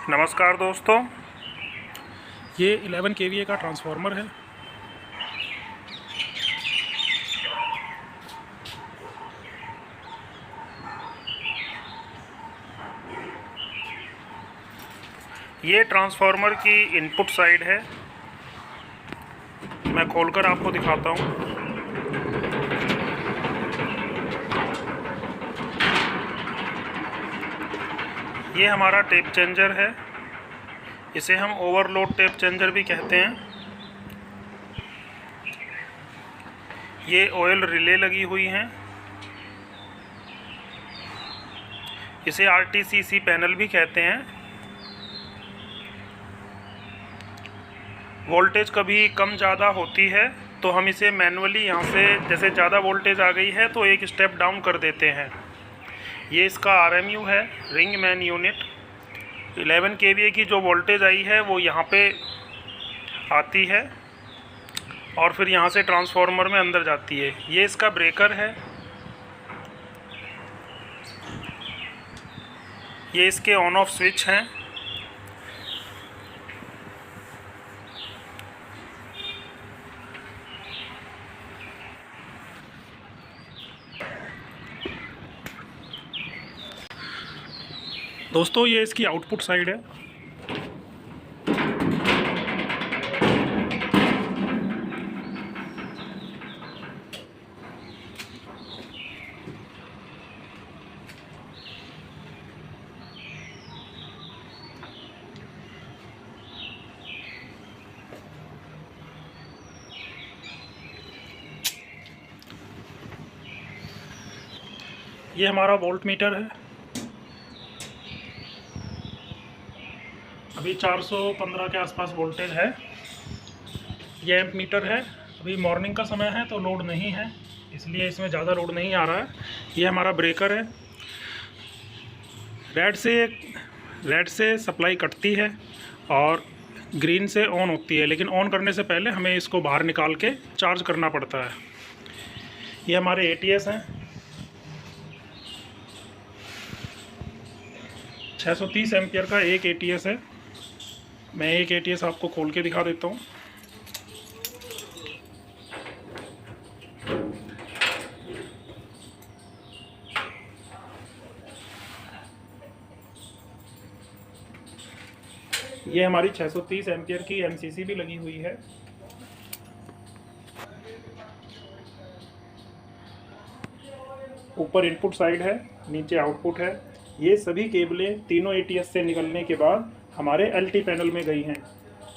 नमस्कार दोस्तों, ये 11 kVA का ट्रांसफार्मर है। ये ट्रांसफार्मर की इनपुट साइड है। मैं खोलकर आपको दिखाता हूँ। ये हमारा टेप चेंजर है। इसे हम ओवरलोड टेप चेंजर भी कहते हैं। ये ऑयल रिले लगी हुई हैं। इसे RTCC पैनल भी कहते हैं। वोल्टेज कभी कम ज़्यादा होती है तो हम इसे मैनुअली यहाँ से, जैसे ज़्यादा वोल्टेज आ गई है तो एक स्टेप डाउन कर देते हैं। ये इसका RMU है, रिंग मैन यूनिट। 11 kVA की जो वोल्टेज आई है वो यहाँ पे आती है और फिर यहाँ से ट्रांसफार्मर में अंदर जाती है। ये इसका ब्रेकर है। ये इसके ऑन ऑफ स्विच हैं। दोस्तों, ये इसकी आउटपुट साइड है। ये हमारा वोल्ट मीटर है। अभी 415 के आसपास वोल्टेज है। ये एम्प मीटर है। अभी मॉर्निंग का समय है तो लोड नहीं है, इसलिए इसमें ज़्यादा लोड नहीं आ रहा है। ये हमारा ब्रेकर है। रेड से सप्लाई कटती है और ग्रीन से ऑन होती है, लेकिन ऑन करने से पहले हमें इसको बाहर निकाल के चार्ज करना पड़ता है। ये हमारे ATS हैं। 630 एम्पियर का एक ATS है। मैं एक ATS आपको खोल के दिखा देता हूँ। ये हमारी 630 एम्पियर की MCC भी लगी हुई है। ऊपर इनपुट साइड है, नीचे आउटपुट है। ये सभी केबलें तीनों ATS से निकलने के बाद हमारे LT पैनल में गई हैं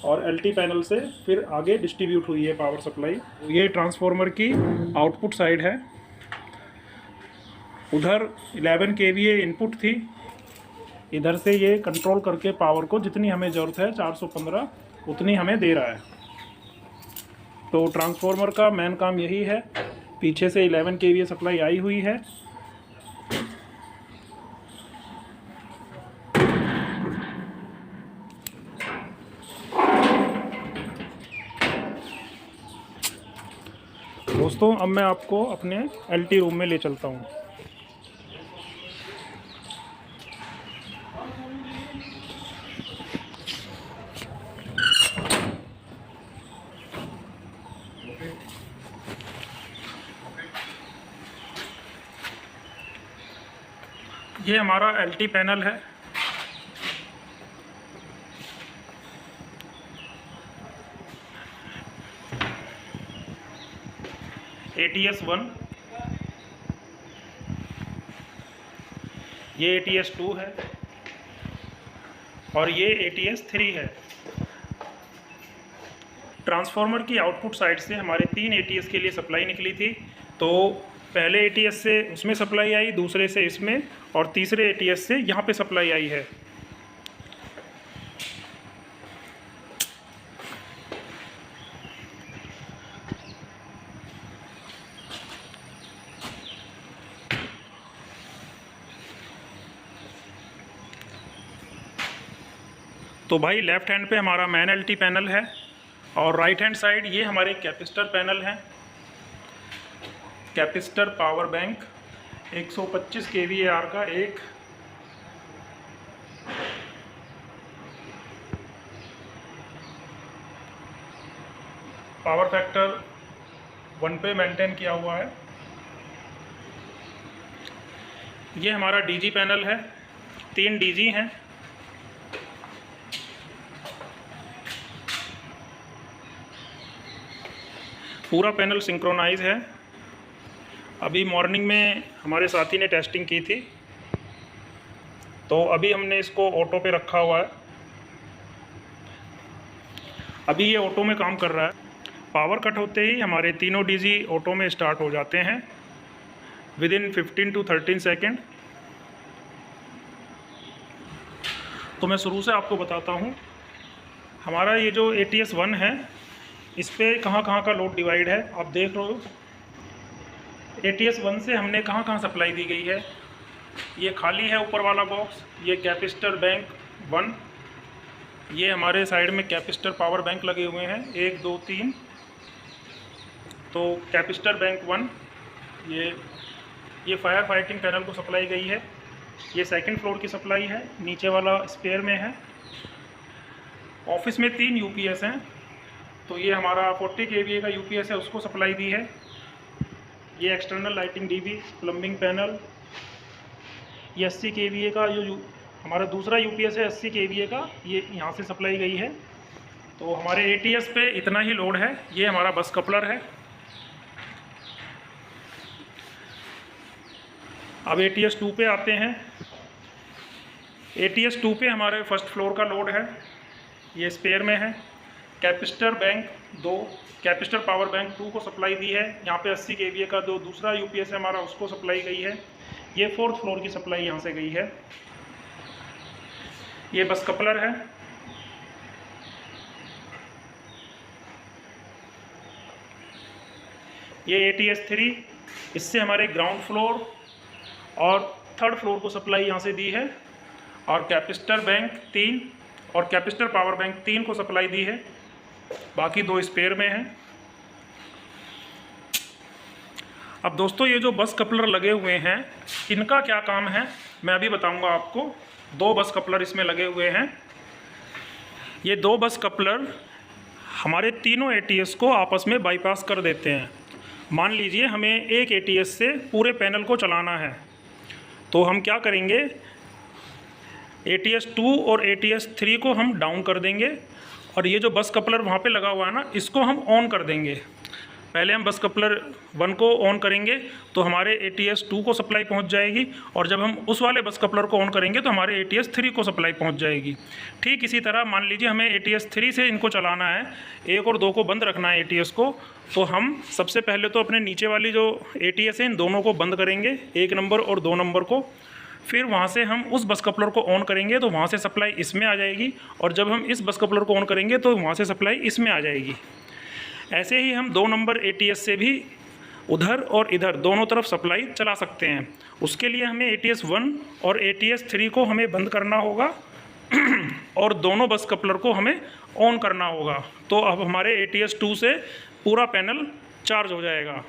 और LT पैनल से फिर आगे डिस्ट्रीब्यूट हुई है पावर सप्लाई। ये ट्रांसफार्मर की आउटपुट साइड है। उधर 11 kVA इनपुट थी। इधर से ये कंट्रोल करके पावर को जितनी हमें ज़रूरत है 415 उतनी हमें दे रहा है। तो ट्रांसफार्मर का मेन काम यही है। पीछे से 11 kVA सप्लाई आई हुई है। दोस्तों, अब मैं आपको अपने LT रूम में ले चलता हूँ। ये हमारा LT पैनल है। ATS 1, ये ATS 2 है और ये ATS 3 है। ट्रांसफार्मर की आउटपुट साइड से हमारे 3 ATS के लिए सप्लाई निकली थी। तो पहले ATS से उसमें सप्लाई आई, दूसरे से इसमें, और तीसरे ATS से यहाँ पे सप्लाई आई है। तो भाई, लेफ़्ट हैंड पे हमारा मैन LT पैनल है और राइट हैंड साइड ये हमारे कैपेसिटर पैनल है। कैपेसिटर पावर बैंक 125 kVAr का एक पावर फैक्टर 1 पे मेंटेन किया हुआ है। ये हमारा डीजी पैनल है, 3 डीजी हैं। पूरा पैनल सिंक्रोनाइज है। अभी मॉर्निंग में हमारे साथी ने टेस्टिंग की थी, तो अभी हमने इसको ऑटो पे रखा हुआ है। अभी ये ऑटो में काम कर रहा है। पावर कट होते ही हमारे तीनों डीजी ऑटो में स्टार्ट हो जाते हैं विद इन 15 to 13 सेकेंड। तो मैं शुरू से आपको बताता हूँ, हमारा ये जो ATS1 है, इस पर कहाँ कहाँ का लोड डिवाइड है आप देख रहे हो। ATS1 से हमने कहाँ कहाँ सप्लाई दी गई है। ये खाली है ऊपर वाला बॉक्स, ये कैपेसिटर बैंक 1, ये हमारे साइड में कैपेसिटर पावर बैंक लगे हुए हैं 1 2 3। तो कैपेसिटर बैंक 1 ये फायर फाइटिंग पैनल को सप्लाई गई है। ये सेकंड फ्लोर की सप्लाई है, नीचे वाला स्पेयर में है। ऑफिस में 3 UPS हैं, तो ये हमारा 40 kVA का UPS है, उसको सप्लाई दी है। ये external lighting DB, plumbing panel, ये 80 kVA का जो हमारा दूसरा UPS है 80 kVA का, ये यहाँ से सप्लाई गई है। तो हमारे ATS पे इतना ही लोड है। ये हमारा बस कपलर है। अब ATS2 पे आते हैं। ATS2 पे हमारे फर्स्ट फ्लोर का लोड है, ये स्पेयर में है। Capacitor bank 2, capacitor power bank 2 को सप्लाई दी है। यहाँ पे 80 kVA का जो दूसरा UPS है हमारा, उसको सप्लाई गई है। ये 4th फ्लोर की सप्लाई यहाँ से गई है। ये बस कपलर है। ये ATS3, इससे हमारे ग्राउंड फ्लोर और 3rd फ्लोर को सप्लाई यहाँ से दी है। और कैपेसिटर बैंक 3 और कैपेसिटर पावर बैंक 3 को सप्लाई दी है, बाकी 2 स्पेयर में हैं। अब दोस्तों, ये जो बस कपलर लगे हुए हैं, इनका क्या काम है मैं अभी बताऊंगा आपको। 2 बस कपलर इसमें लगे हुए हैं। ये 2 बस कपलर हमारे तीनों ATS को आपस में बाईपास कर देते हैं। मान लीजिए हमें एक ATS से पूरे पैनल को चलाना है, तो हम क्या करेंगे, ATS2 और ATS3 को हम डाउन कर देंगे, और ये जो बस कपलर वहाँ पे लगा हुआ है ना, इसको हम ऑन कर देंगे। पहले हम बस कपलर 1 को ऑन करेंगे तो हमारे ATS2 को सप्लाई पहुंच जाएगी, और जब हम उस वाले बस कपलर को ऑन करेंगे तो हमारे ATS3 को सप्लाई पहुंच जाएगी। ठीक इसी तरह मान लीजिए हमें ATS3 से इनको चलाना है, 1 और 2 को बंद रखना है ATS को, तो हम सबसे पहले तो अपने नीचे वाली जो ATS है इन दोनों को बंद करेंगे, 1 नंबर और 2 नंबर को। फिर वहाँ से हम उस बस कपलर को ऑन करेंगे तो वहाँ से सप्लाई इसमें आ जाएगी, और जब हम इस बस कपलर को ऑन करेंगे तो वहाँ से सप्लाई इसमें आ जाएगी। ऐसे ही हम 2 नंबर ATS से भी उधर और इधर दोनों तरफ सप्लाई चला सकते हैं। उसके लिए हमें ATS1 और ATS3 को हमें बंद करना होगा और दोनों बस कपलर को हमें ऑन करना होगा। तो अब हमारे ATS2 से पूरा पैनल चार्ज हो जाएगा।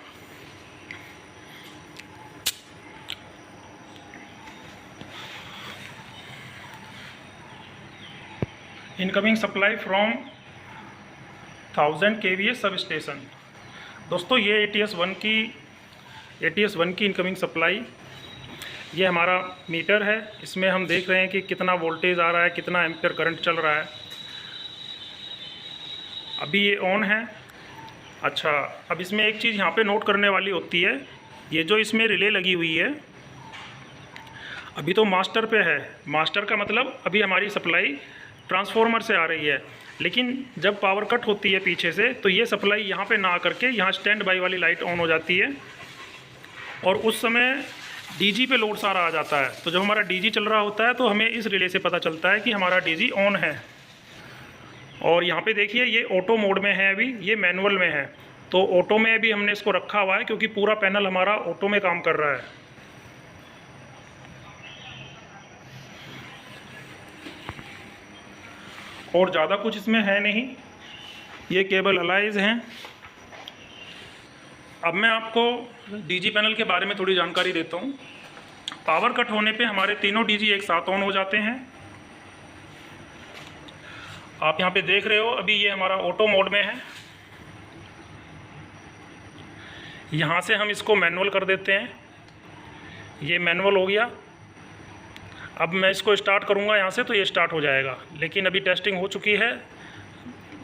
Incoming supply from 1000 kVA sub station. दोस्तों, ये ATS1 की इनकमिंग सप्लाई, ये हमारा मीटर है। इसमें हम देख रहे हैं कि कितना वोल्टेज आ रहा है, कितना एम्पियर करंट चल रहा है। अभी ये ऑन है। अच्छा, अब इसमें एक चीज़ यहाँ पे नोट करने वाली होती है, ये जो इसमें रिले लगी हुई है, अभी तो मास्टर पे है। मास्टर का मतलब अभी हमारी सप्लाई ट्रांसफार्मर से आ रही है, लेकिन जब पावर कट होती है पीछे से तो ये सप्लाई यहाँ पे ना करके यहाँ स्टैंड बाई वाली लाइट ऑन हो जाती है, और उस समय डीजी पे लोड सारा आ जाता है। तो जब हमारा डीजी चल रहा होता है तो हमें इस रिले से पता चलता है कि हमारा डीजी ऑन है। और यहाँ पे देखिए, ये ऑटो मोड में है, अभी ये मैनुअल में है। तो ऑटो में अभी हमने इसको रखा हुआ है क्योंकि पूरा पैनल हमारा ऑटो में काम कर रहा है। और ज़्यादा कुछ इसमें है नहीं, ये केबल अलाइज हैं। अब मैं आपको डीजी पैनल के बारे में थोड़ी जानकारी देता हूँ। पावर कट होने पे हमारे तीनों डीजी एक साथ ऑन हो जाते हैं। आप यहाँ पे देख रहे हो, अभी ये हमारा ऑटो मोड में है। यहाँ से हम इसको मैनुअल कर देते हैं। ये मैनुअल हो गया। अब मैं इसको स्टार्ट करूँगा यहाँ से तो ये स्टार्ट हो जाएगा, लेकिन अभी टेस्टिंग हो चुकी है।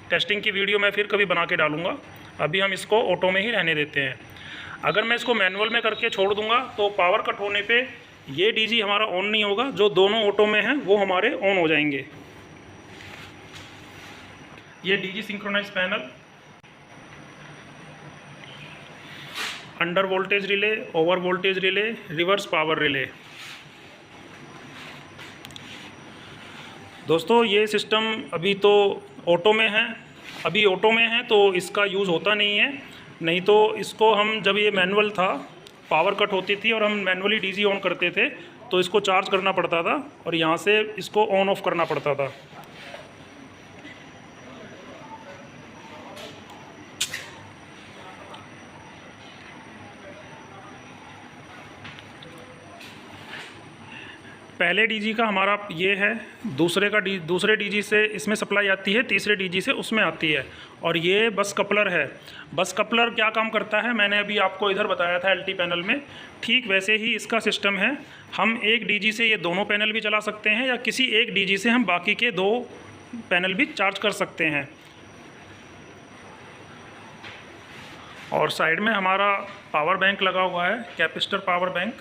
टेस्टिंग की वीडियो मैं फिर कभी बना के डालूँगा। अभी हम इसको ऑटो में ही रहने देते हैं। अगर मैं इसको मैनुअल में करके छोड़ दूँगा तो पावर कट होने पे ये डीजी हमारा ऑन नहीं होगा, जो दोनों ऑटो में हैं वो हमारे ऑन हो जाएंगे। ये DG synchronise panel, under voltage relay, over voltage relay, reverse power relay. दोस्तों ये सिस्टम अभी तो ऑटो में है, तो इसका यूज़ होता नहीं है। नहीं तो इसको हम, जब ये मैनुअल था, पावर कट होती थी और हम मैनुअली डीजी ऑन करते थे तो इसको चार्ज करना पड़ता था और यहाँ से इसको ऑन ऑफ करना पड़ता था। पहले डीजी का हमारा ये है, दूसरे डीजी से इसमें सप्लाई आती है, तीसरे डीजी से उसमें आती है। और ये बस कपलर है। बस कपलर क्या काम करता है मैंने अभी आपको इधर बताया था एलटी पैनल में, ठीक वैसे ही इसका सिस्टम है। हम एक डीजी से ये दोनों पैनल भी चला सकते हैं या किसी एक डीजी से हम बाकी के 2 पैनल भी चार्ज कर सकते हैं। और साइड में हमारा पावर बैंक लगा हुआ है, कैपेसिटर पावर बैंक।